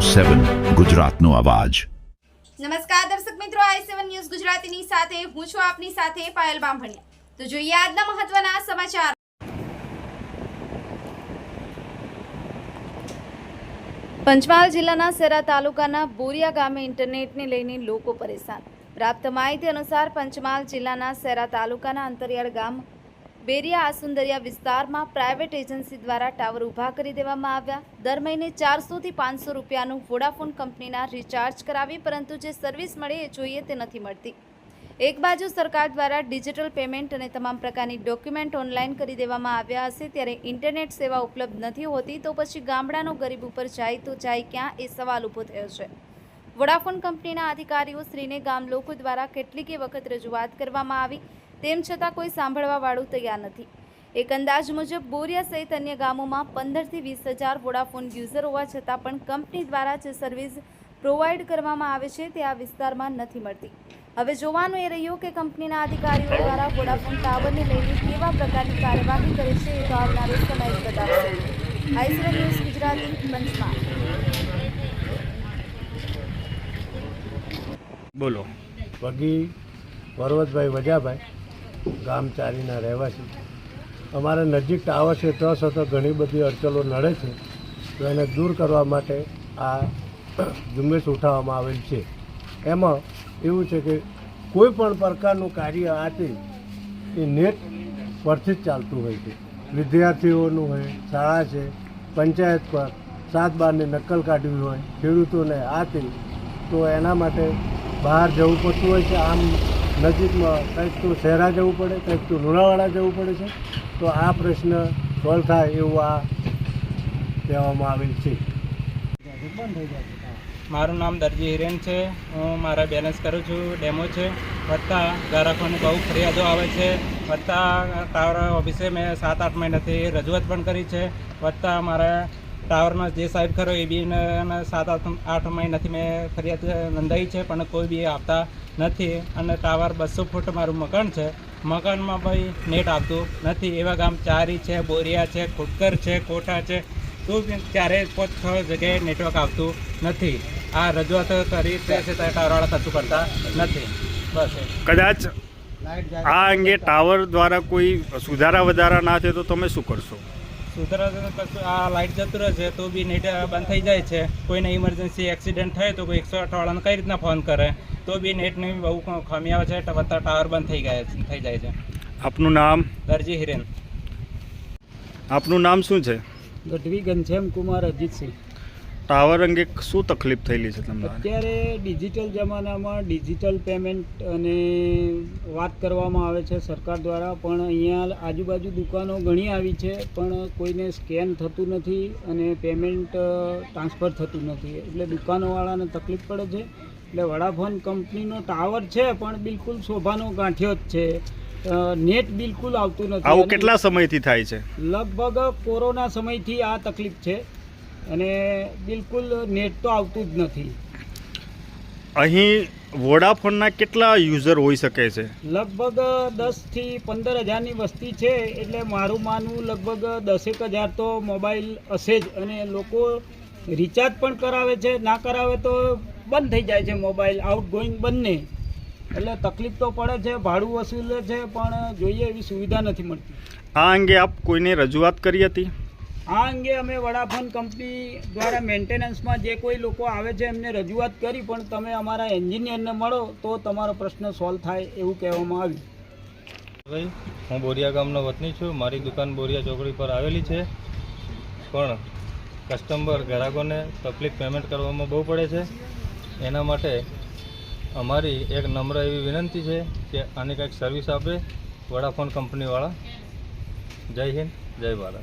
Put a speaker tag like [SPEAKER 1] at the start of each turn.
[SPEAKER 1] 7 ગુજરાતનો અવાજ।
[SPEAKER 2] નમસ્કાર દર્શક મિત્રો, i7 ન્યૂઝ ગુજરાતીની સાથે હું છું આપની સાથે પાયલ બામભણિયા। તો જોઈએ આજના મહત્વના સમાચાર। પંચમહાલ જિલ્લાના સેરા તાલુકાના બોરિયા ગામે ઇન્ટરનેટને લઈને લોકો પરેશાન। પ્રાપ્ત માહિતી અનુસાર પંચમહાલ જિલ્લાના સેરા તાલુકાના અંતરિયાળ ગામ બેરિયા આસુંદરિયા વિસ્તારમાં પ્રાઇવેટ એજન્સી દ્વારા ટાવર ઊભા કરી દેવામાં આવ્યા। દર મહિને 400 થી 500 રૂપિયાનું વોડાફોન કંપનીના રિચાર્જ કરાવી, પરંતુ જે સર્વિસ મળે એ જોઈએ તે નથી મળતી। એક બાજુ સરકાર દ્વારા ડિજિટલ પેમેન્ટ અને તમામ પ્રકારની ડોક્યુમેન્ટ ઓનલાઈન કરી દેવામાં આવ્યા હશે, ત્યારે ઇન્ટરનેટ સેવા ઉપલબ્ધ નથી હોતી, તો પછી ગામડાનો ગરીબ ઉપર જાય તો જાય ક્યાં, એ સવાલ ઊભો થયો છે। વોડાફોન કંપનીના અધિકારીઓ શ્રીને ગામ લોકો દ્વારા કેટલીક વખત રજૂઆત કરવામાં આવી, તેમ છતાં કોઈ સાંભળવાવાળું તૈયાર નથી। એક અંદાજ મુજબ બોરિયા સહિત અન્ય ગામોમાં 15 થી 20 હજાર વોડાફોન યુઝર હોવા છતાં પણ કંપની દ્વારા જે સર્વિસ પ્રોવાઈડ કરવામાં આવે છે તે આ વિસ્તારમાં નથી મળતી। હવે જોવાનું એ રહ્યું કે કંપનીના અધિકારીઓ દ્વારા વોડાફોન ટાવરને લઈને કેવા પ્રકારની કાર્યવાહી કરે છે, એ તો આવનારો સમય જ બતાવશે। i7 news Gujarati, Panchmahal.
[SPEAKER 3] બોલો।
[SPEAKER 4] વગી વરવતભાઈ વજાભાઈ, ગામ ચારીના રહેવાસી। અમારા નજીક ટાવર છે તો છતાં ઘણી બધી અડચણો નડે છે, તો એને દૂર કરવા માટે આ ઝુંબેશ ઉઠાવવામાં આવેલ છે। એમાં એવું છે કે કોઈ પણ પ્રકારનું કાર્ય આથી એ નેટ પરથી જ ચાલતું હોય છે। વિદ્યાર્થીઓનું હોય, શાળા છે, પંચાયત પર 7/12ની નકલ કાઢવી હોય, ખેડૂતોને આથી તો એના માટે બહાર જવું પડતું હોય છે। આમ નજીકમાં કંઈક તો શહેરા જવું પડે, કંઈક તો લુણાવાડા જવું પડે છે, તો આ પ્રશ્ન સોલ્વ થાય એવું આ કહેવામાં આવેલ છે।
[SPEAKER 5] મારું નામ દરજી હિરેન છે। હું મારા બેલેન્સ કરું છું, ડેમો છે। વત્તા ગ્રાહકોની બહુ ફરિયાદો આવે છે। વત્તા ટાવર ઓફિસે મેં 7-8 મહિનાથી રજૂઆત પણ કરી છે। વત્તા મારા ટાવરનો જે સાહેબ ખરો એ બી 7-8 મહિનાથી મેં ફરિયાદ નોંધાવી છે, પણ કોઈ બી આવતા નથી। અને ટાવર 200 ફૂટ મારું મકાન છે, મકાનમાં ભાઈ નેટ આવતું નથી। એવા ગામ ચારી છે, બોરિયા છે, ખુટકર છે, કોઠા છે, તો ત્યારે 5-6 જગ્યાએ નેટવર્ક આવતું નથી। આ રજૂઆત કરી છે, ટાવરવાળા કશું કરતા નથી। બસ
[SPEAKER 3] કદાચ આ અંગે ટાવર દ્વારા કોઈ સુધારા વધારા ના થાય તો તમે શું કરશો?
[SPEAKER 5] સુધારા કશું આ લાઇટ જતું રહે છે તો બી નેટ બંધ થઈ જાય છે। કોઈને ઇમરજન્સી એક્સિડન્ટ થાય તો કોઈ 108 વાળાને કઈ રીતના ફોન કરે, તો બી નેટની બહુ ખામી આવે છે। વત્તા ટાવર બંધ થઈ જાય છે।
[SPEAKER 3] આપનું નામ?
[SPEAKER 5] દરજી હિરેન।
[SPEAKER 3] આપનું નામ શું છે?
[SPEAKER 6] ગઢવી ઘનશ્યામ કુમાર અજીતસિંહ।
[SPEAKER 3] ટાવર અંગે શું તકલીફ થયેલી છે તમને?
[SPEAKER 6] અત્યારે ડિજિટલ જમાનામાં ડિજિટલ પેમેન્ટ અને વાત કરવામાં આવે છે સરકાર દ્વારા, પણ અહીંયા આજુબાજુ દુકાનો ઘણી આવી છે, પણ કોઈને સ્કેન થતું નથી અને પેમેન્ટ ટ્રાન્સફર થતું નથી, એટલે દુકાનોવાળાને તકલીફ પડે છે। એટલે વોડાફોન કંપનીનો ટાવર છે પણ બિલકુલ શોભાનો ગાંઠ્યો જ છે, નેટ બિલકુલ આવતું નથી।
[SPEAKER 3] આવું કેટલા સમયથી થાય છે?
[SPEAKER 6] લગભગ કોરોના સમયથી આ તકલીફ છે અને બિલકુલ નેટ તો આવતું જ નથી।
[SPEAKER 3] અહીં વોડાફોનના કેટલા યુઝર હોઈ શકે છે?
[SPEAKER 6] લગભગ 10 થી 15 હજારની વસ્તી છે, એટલે મારું માનવું લગભગ 10 હજાર તો મોબાઈલ હશે જ, અને લોકો રિચાર્જ પણ કરાવે છે, ના કરાવે તો બંધ થઈ જાય છે મોબાઈલ, આઉટ ગોઈંગ બંને, એટલે તકલીફ તો પડે છે। ભાડું વસૂલે છે પણ જોઈએ એવી સુવિધા નથી મળતી।
[SPEAKER 3] આ અંગે આપ કોઈને રજૂઆત કરી હતી?
[SPEAKER 6] આ અંગે અમે વોડાફોન કંપની દ્વારા મેન્ટેનન્સમાં જે કોઈ લોકો આવે છે એમને રજૂઆત કરી, પણ તમે અમારા એન્જિનિયરને મળો તો તમારો પ્રશ્ન સોલ્વ થાય એવું કહેવામાં આવ્યું।
[SPEAKER 7] ભાઈ, હું બોરિયા ગામનો વતની છું। મારી દુકાન બોરિયા ચોકડી પર આવેલી છે, પણ કસ્ટમર ગ્રાહકોને તકલીફ પેમેન્ટ કરવામાં બહુ પડે છે। એના માટે અમારી એક નમ્ર એવી વિનંતી છે કે આની કંઈક સર્વિસ આપે વોડાફોન કંપનીવાળા। જય હિન્દ, જય ભારત।